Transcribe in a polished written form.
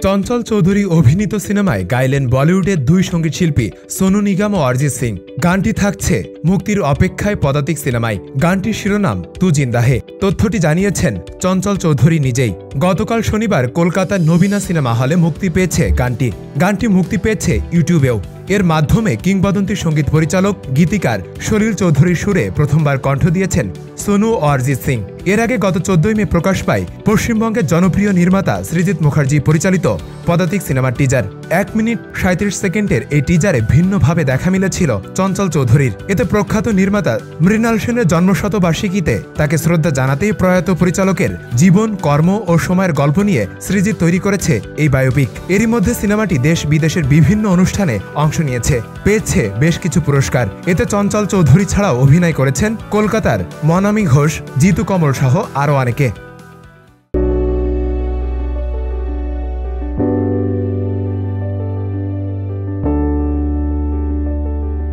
চঞ্চল চৌধুরী অভিনীত সিনেমায় গাইলেন বলিউডের দুই সঙ্গীত শিল্পী সোনু নিগম ও অরিজিৎ সিং। গানটি থাকছে মুক্তির অপেক্ষায় পদাতিক সিনেমায়। গানটির শিরোনাম তু জিন্দা হে। তথ্যটি জানিয়েছেন চঞ্চল চৌধুরী নিজেই। গতকাল শনিবার কলকাতার নবীনা সিনেমা হলে মুক্তি পেয়েছে গানটি। গানটি মুক্তি পেয়েছে ইউটিউবেও। এর মাধ্যমে কিংবদন্তি সঙ্গীত পরিচালক গীতিকার সলিল চৌধুরীর সুরে প্রথমবার কণ্ঠ দিয়েছেন সোনু ও অরিজিৎ সিং। এর আগে গত 14 মে প্রকাশ পায় পশ্চিমবঙ্গের জনপ্রিয় নির্মাতা সৃজিত মুখার্জি পরিচালিত পদাতিক সিনেমার টিজার। 1 মিনিট 37 সেকেন্ডের এই টিজারে ভিন্নভাবে দেখা মিলেছিল চঞ্চল চৌধুরীর। এতে প্রখ্যাত নির্মাতা মৃণাল সেনের জন্মশতবার্ষিকীতে তাকে শ্রদ্ধা জানাতেই প্রয়াত পরিচালকের জীবন, কর্ম ও সময়ের গল্প নিয়ে সৃজিত তৈরি করেছে এই বায়োপিক। এরই মধ্যে সিনেমাটি দেশ বিদেশের বিভিন্ন অনুষ্ঠানে অংশ নিয়েছে, পেয়েছে বেশ কিছু পুরস্কার। এতে চঞ্চল চৌধুরী ছাড়াও অভিনয় করেছেন কলকাতার মনামি ঘোষ, জিতু কমল সহ আরও অনেকে।